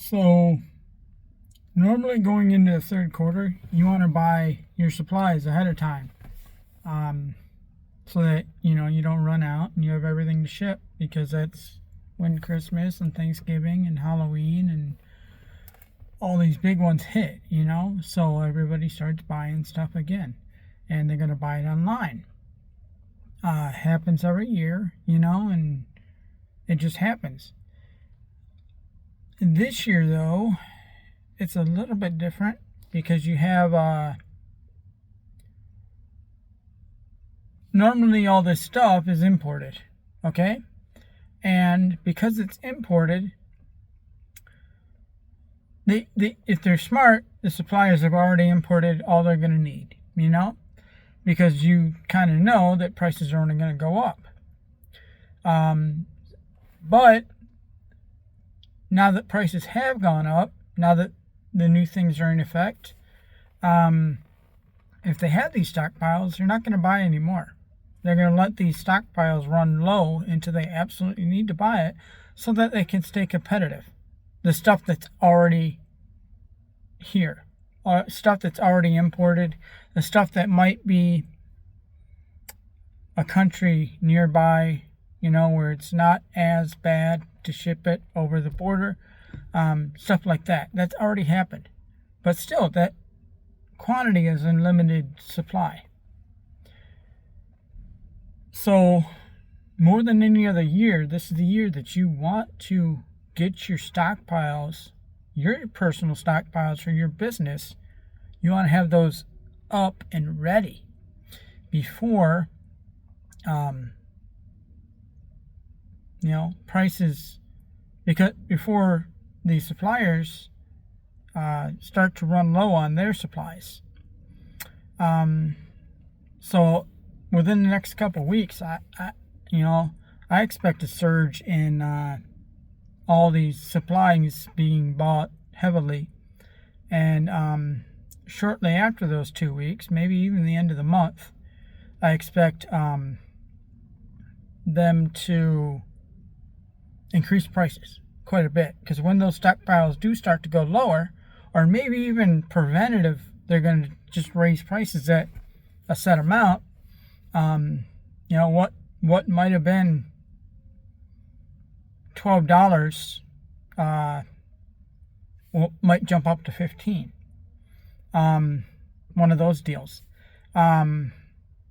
So normally going into the third quarter, you want to buy your supplies ahead of time, so that you don't run out and you have everything to ship, because that's when Christmas and Thanksgiving and Halloween and all these big ones hit. So everybody starts buying stuff again, and they're gonna buy it online. Happens every year, and it just happens. This year, though, it's a little bit different because you have normally all this stuff is imported, okay? And because it's imported, if they're smart, the suppliers have already imported all they're going to need, because you kind of know that prices are only going to go up. But now that prices have gone up, now that the new things are in effect, if they have these stockpiles, they're not going to buy anymore. They're going to let these stockpiles run low until they absolutely need to buy it, so that they can stay competitive. The stuff that's already here, stuff that's already imported, the stuff that might be a country nearby, where it's not as bad to ship it over the border, stuff like that. That's already happened. But still, that quantity is in limited supply. So, more than any other year, this is the year that you want to get your stockpiles, your personal stockpiles for your business. You want to have those up and ready before prices, because before the suppliers start to run low on their supplies. So within the next couple of weeks, I expect a surge in all these supplies being bought heavily, and shortly after those 2 weeks, maybe even the end of the month, I expect them to increase prices quite a bit, because when those stockpiles do start to go lower, or maybe even preventative, they're going to just raise prices at a set amount. What might have been $12 might jump up to $15. One of those deals,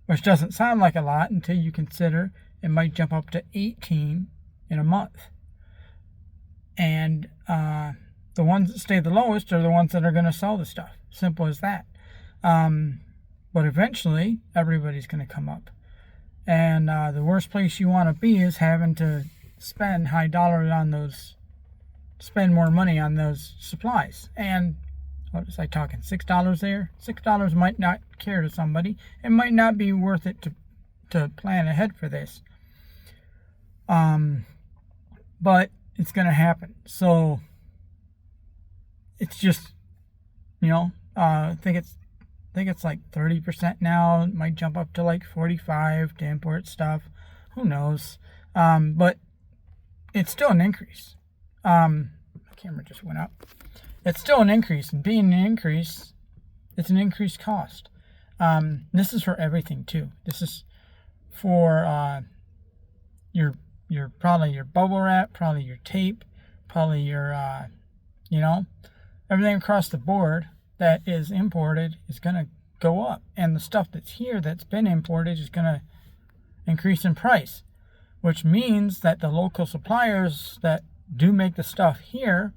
which doesn't sound like a lot until you consider it might jump up to $18 in a month. And the ones that stay the lowest are the ones that are going to sell the stuff. Simple as that. But eventually, everybody's going to come up. And the worst place you want to be is having to spend high dollars on those, spend more money on those supplies. And what was I talking, $6 there? $6 might not care to somebody. It might not be worth it to plan ahead for this. But it's going to happen. So it's just, I think it's like 30% now. It might jump up to like 45 to import stuff. Who knows? But it's still an increase. My camera just went up. It's still an increase, and being an increase, it's an increased cost. This is for everything too. This is for your probably your bubble wrap, probably your tape, probably your everything across the board that is imported is going to go up, and the stuff that's here that's been imported is going to increase in price, which means that the local suppliers that do make the stuff here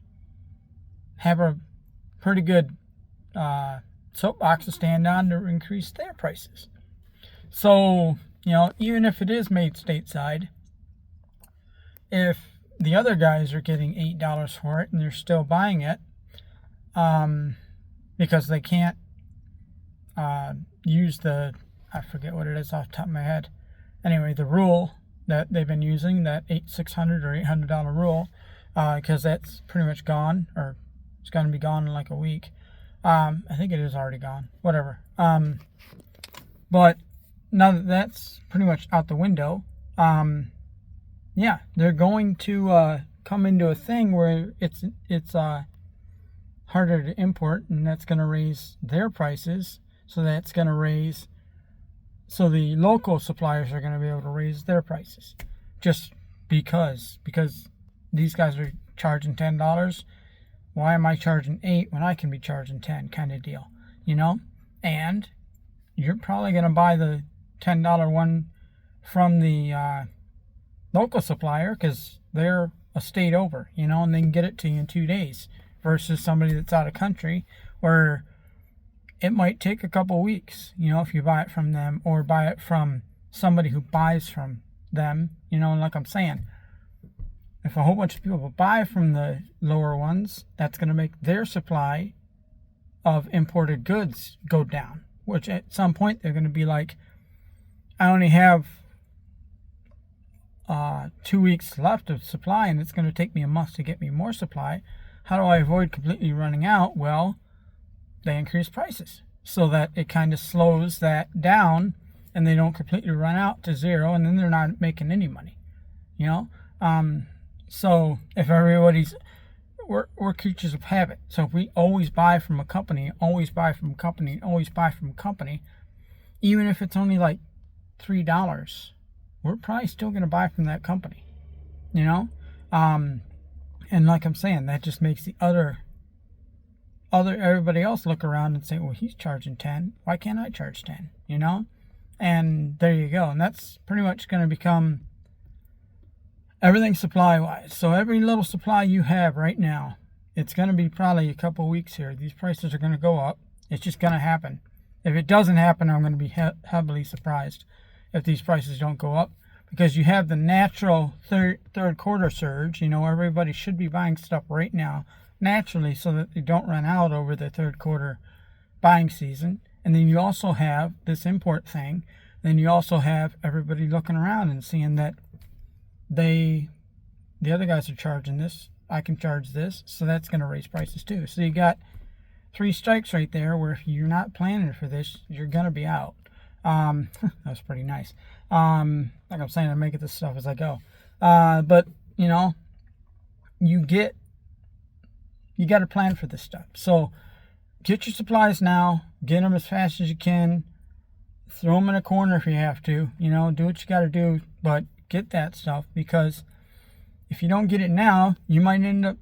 have a pretty good soapbox to stand on to increase their prices. So, even if it is made stateside, if the other guys are getting $8 for it and they're still buying it, because they can't use I forget what it is off the top of my head. Anyway, the rule that they've been using, that $600 or $800 rule, because that's pretty much gone, or it's going to be gone in like a week. I think it is already gone. Whatever. But now that that's pretty much out the window, they're going to come into a thing where it's harder to import, and that's going to raise their prices. So that's going to raise, so the local suppliers are going to be able to raise their prices, just because these guys are charging $10. Why am I charging $8 when I can be charging $10, kind of deal, you know? And you're probably going to buy the $10 one from the local supplier because they're a state over, you know, and they can get it to you in 2 days, versus somebody that's out of country where it might take a couple weeks, you know, if you buy it from them or buy it from somebody who buys from them, you know. And like I'm saying, if a whole bunch of people buy from the lower ones, that's going to make their supply of imported goods go down, which at some point they're going to be like, I only have 2 weeks left of supply, and it's going to take me a month to get me more supply. How do I avoid completely running out? Well, they increase prices so that it kind of slows that down and they don't completely run out to zero, and then they're not making any money, you know. So if everybody's, we're creatures of habit. So if we always buy from a company, even if it's only like $3, we're probably still going to buy from that company, you know. And like I'm saying, that just makes the other everybody else look around and say, well, he's charging 10, why can't I charge 10, you know? And there you go. And that's pretty much going to become everything supply wise. So every little supply you have right now, it's going to be probably a couple weeks here, these prices are going to go up. It's just going to happen. If it doesn't happen, I'm going to be heavily surprised if these prices don't go up, because you have the natural third quarter surge. You know, everybody should be buying stuff right now naturally so that they don't run out over the third quarter buying season. And then you also have this import thing. Then you also have everybody looking around and seeing that the other guys are charging this, I can charge this, so that's going to raise prices too. So you got 3 strikes right there where if you're not planning for this, you're going to be out. That's pretty nice. Like I'm saying, I'm making this stuff as I go. But, you know, you got to plan for this stuff. So get your supplies now, get them as fast as you can, throw them in a corner if you have to, you know, do what you got to do, but get that stuff, because if you don't get it now, you might end up,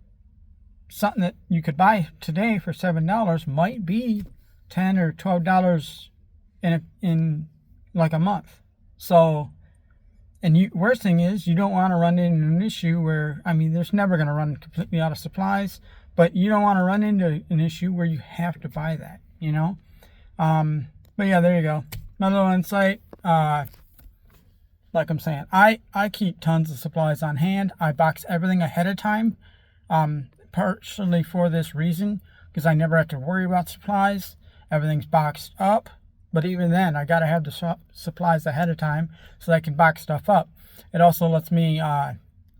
something that you could buy today for $7 might be $10 or $12 in like a month. So, and worst thing is, you don't want to run into an issue where, I mean, there's never going to run completely out of supplies, but you don't want to run into an issue where you have to buy that, you know. But yeah, there you go, my little insight. Like I'm saying, I keep tons of supplies on hand. I box everything ahead of time, partially for this reason, because I never have to worry about supplies. Everything's boxed up. But even then, I got to have the supplies ahead of time so that I can box stuff up. It also lets me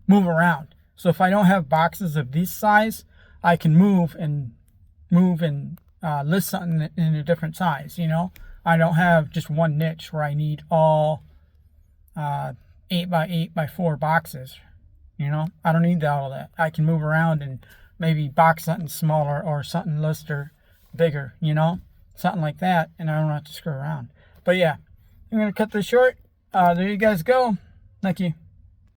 move around. So if I don't have boxes of this size, I can move and list something in a different size, you know. I don't have just one niche where I need all 8x8x4 boxes, you know. I don't need all that. I can move around and maybe box something smaller or something lister bigger, you know. Something like that, and I don't have to screw around. But yeah, I'm going to cut this short. There you guys go. Thank you.